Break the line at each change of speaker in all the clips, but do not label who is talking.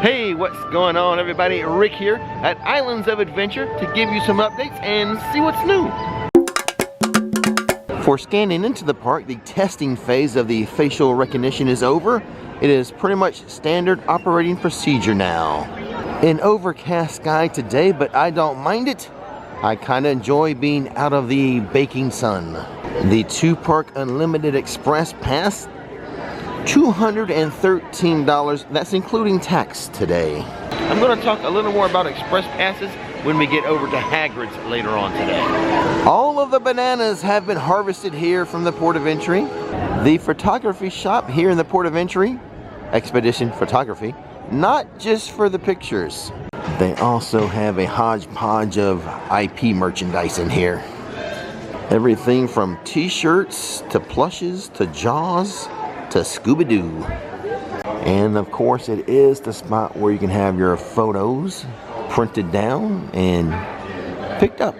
Hey, what's going on everybody? Rick here at Islands of Adventure to give you some updates and see what's new. For scanning into the park, the testing phase of the facial recognition is over. It is pretty much standard operating procedure now. An overcast sky today, but I don't mind it. I kind of enjoy being out of the baking sun. The 2-park Unlimited Express Pass, $213. That's including tax today. I'm going to talk a little more about Express Passes when we get over to Hagrid's later on today. All of the bananas have been harvested here from the port of entry. The photography shop here in the port of entry, Expedition Photography, not just for the pictures. They also have a hodgepodge of IP merchandise in here. Everything from t-shirts to plushes to Jaws to Scooby-Doo. And of course it is the spot where you can have your photos printed down and picked up.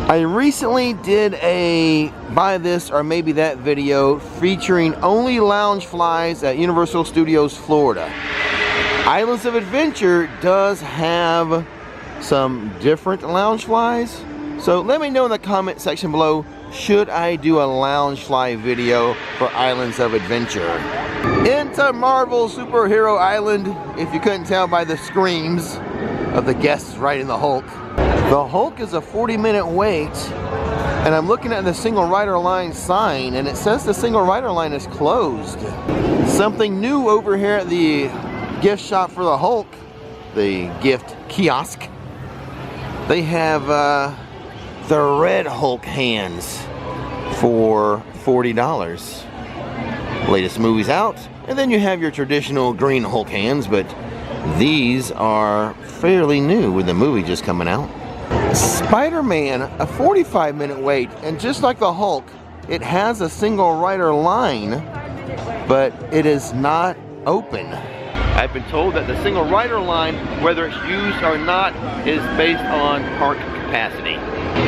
I recently did a buy this or maybe that video featuring only lounge flies at Universal Studios Florida. Islands of Adventure does have some different lounge flies, so let me know in the comment section below, should I do a lounge fly video for Islands of Adventure? Into Marvel Superhero Island, if you couldn't tell by the screams of the guests riding the Hulk. The Hulk is a 40-minute wait, and I'm looking at the single rider line sign, and it says the single rider line is closed. Something new over here at the gift shop for the Hulk, the gift kiosk. They have the red Hulk hands for $40. Latest movie's out, and then you have your traditional green Hulk hands, but these are fairly new with the movie just coming out. Spider-Man, a 45-minute wait, and just like the Hulk, it has a single rider line, but it is not open. I've been told that the single rider line, whether it's used or not, is based on park capacity.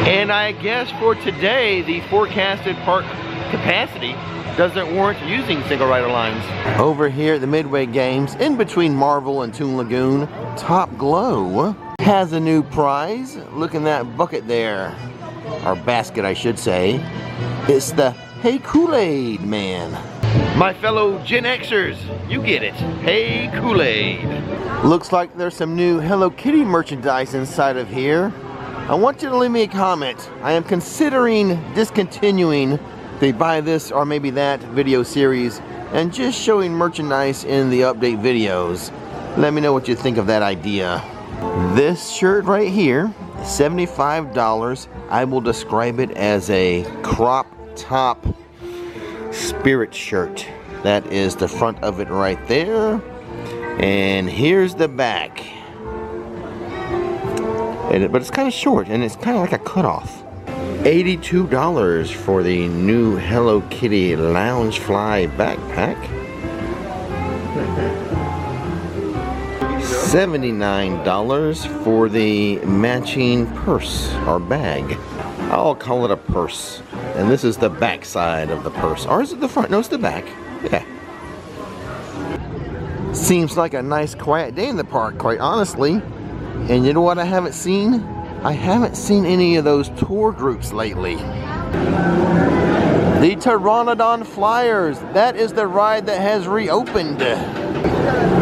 And I guess for today, the forecasted park capacity doesn't warrant using single rider lines. Over here at the Midway Games, in between Marvel and Toon Lagoon, Top Glow has a new prize. Look in that bucket there, or basket I should say. It's the Hey Kool-Aid Man. My fellow Gen Xers, you get it. Hey Kool-Aid. Looks like there's some new Hello Kitty merchandise inside of here. I want you to leave me a comment. I am considering discontinuing the buy this or maybe that video series and just showing merchandise in the update videos. Let me know what you think of that idea. This shirt right here, $75. I will describe it as a crop top spirit shirt. That is the front of it right there, and here's the back. But it's kind of short and it's kind of like a cutoff. $82 for the new Hello Kitty Lounge Fly backpack. $79 for the matching purse or bag. I'll call it a purse. And this is the back side of the purse. Or is it the front? No, it's the back. Yeah. Seems like a nice quiet day in the park, quite honestly. And you know what I haven't seen? I haven't seen any of those tour groups lately. The Pteranodon Flyers. That is the ride that has reopened.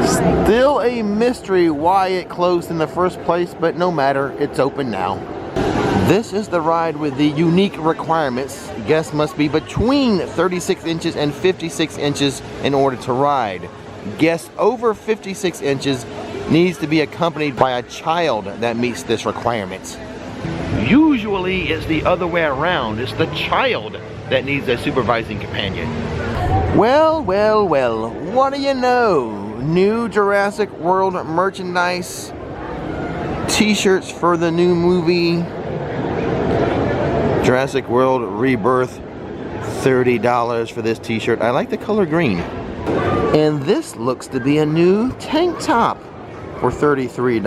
Still a mystery why it closed in the first place, but no matter, it's open now. This is the ride with the unique requirements. Guests must be between 36 inches and 56 inches in order to ride. Guests over 56 inches needs to be accompanied by a child that meets this requirement. Usually it's the other way around. It's the child that needs a supervising companion. Well, well, well, what do you know? New Jurassic World merchandise, t-shirts for the new movie, Jurassic World Rebirth, $30 for this t-shirt. I like the color green. And this looks to be a new tank top for $33.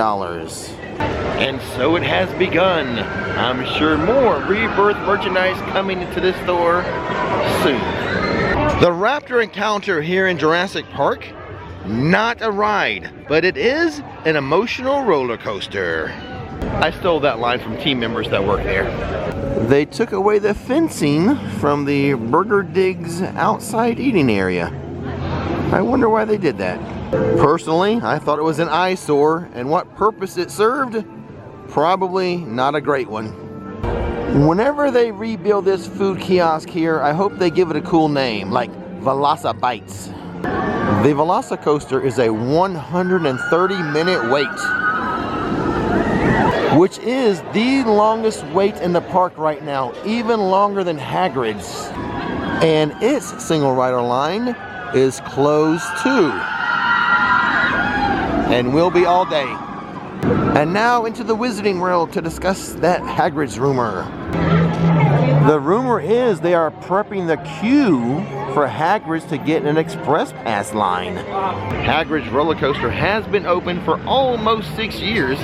And so it has begun. I'm sure more Rebirth merchandise coming into this store soon. The raptor encounter here in Jurassic Park not a ride, but it is an emotional roller coaster. I stole that line from team members that work there. They took away the fencing from the Burger Digs outside eating area. I wonder why they did that. Personally, I thought it was an eyesore, and what purpose it served? Probably not a great one. Whenever they rebuild this food kiosk here, I hope they give it a cool name, like Velocibites. Bites. The Velocicoaster is a 130-minute wait, which is the longest wait in the park right now, even longer than Hagrid's. And its single rider line is closed too, and will be all day. And now into the Wizarding World to discuss that Hagrid's rumor. The rumor is they are prepping the queue for Hagrid's to get an express pass line. Hagrid's roller coaster has been open for almost 6 years,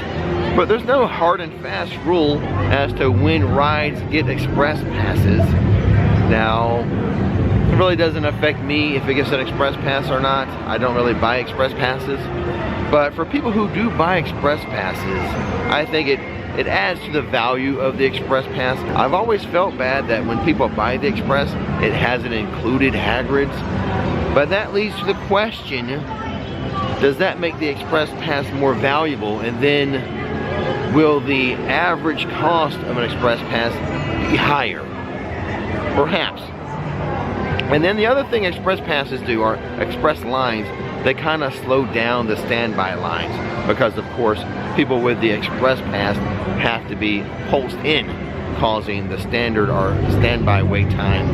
but there's no hard and fast rule as to when rides get express passes. Now, it really doesn't affect me if it gets an express pass or not. I don't really buy express passes. But for people who do buy express passes, I think it adds to the value of the express pass. I've always felt bad that when people buy the express, it hasn't included Hagrid's. But that leads to the question, does that make the express pass more valuable? And then will the average cost of an express pass be higher? Perhaps. And then the other thing express passes do, are express lines, they kind of slow down the standby lines, because of course people with the express pass have to be pulsed in, causing the standard or standby wait time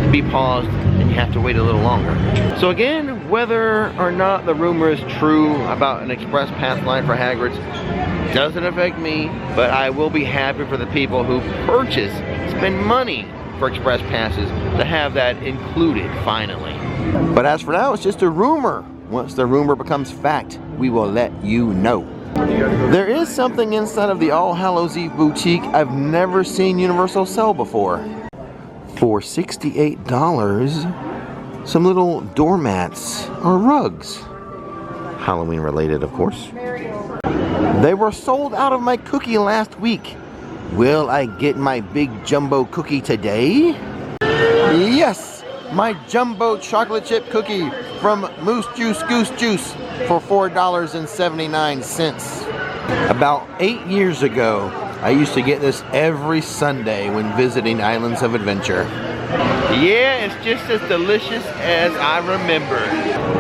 to be paused, and you have to wait a little longer. So again, whether or not the rumor is true about an express pass line for Hagrid's doesn't affect me, but I will be happy for the people who spend money for express passes to have that included finally. But as for now, it's just a rumor. Once the rumor becomes fact, we will let you know. There is something inside of the All Hallows Eve boutique I've never seen Universal sell before. For $68, some little doormats or rugs. Halloween related, of course. They were sold out of my cookie last week. Will I get my big jumbo cookie today? Yes, my jumbo chocolate chip cookie from Moose Juice Goose Juice for $4.79. About 8 years ago, I used to get this every Sunday when visiting Islands of Adventure. Yeah, it's just as delicious as I remember.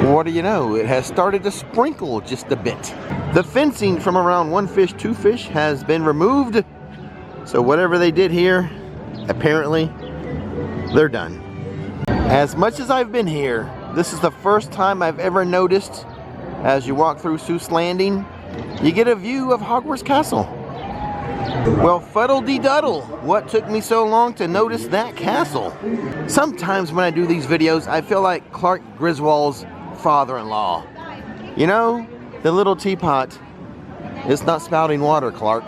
What do you know, it has started to sprinkle just a bit. The fencing from around One Fish, Two Fish has been removed. So whatever they did here, apparently, they're done. As much as I've been here, this is the first time I've ever noticed, as you walk through Seuss Landing, you get a view of Hogwarts Castle. Well, fuddle-de-duddle, what took me so long to notice that castle? Sometimes when I do these videos, I feel like Clark Griswold's father-in-law. You know, the little teapot. It's not spouting water, Clark.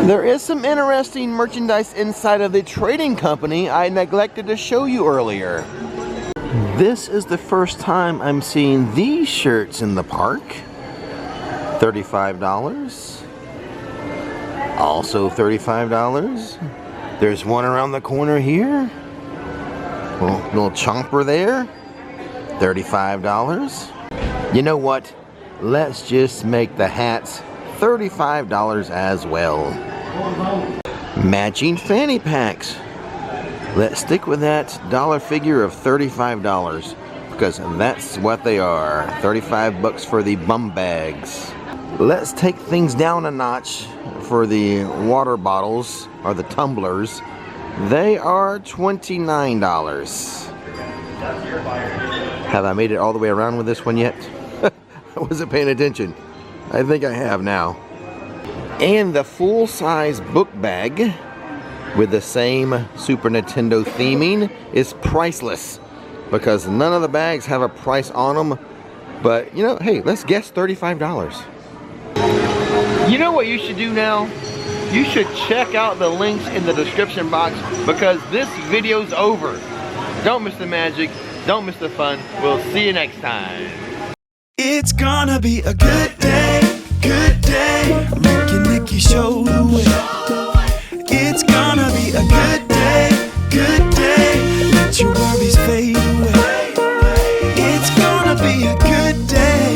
There is some interesting merchandise inside of the trading company I neglected to show you earlier. This is the first time I'm seeing these shirts in the park. $35. Also $35. There's one around the corner here. Little chomper there. $35. You know what? Let's just make the hats $35 as well. Matching fanny packs. Let's stick with that dollar figure of $35 because that's what they are. 35 bucks for the bum bags. Let's take things down a notch for the water bottles or the tumblers. They are $29. Have I made it all the way around with this one yet? I wasn't paying attention. I think I have now. And the full-size book bag with the same Super Nintendo theming is priceless because none of the bags have a price on them. But, you know, hey, let's guess $35. You know what you should do now? You should check out the links in the description box because this video's over. Don't miss the magic. Don't miss the fun. We'll see you next time.
It's gonna be a good day, good day. Rick and Nikki show the way. It's gonna be a good day, good day. Let your worries fade away. It's gonna be a good day.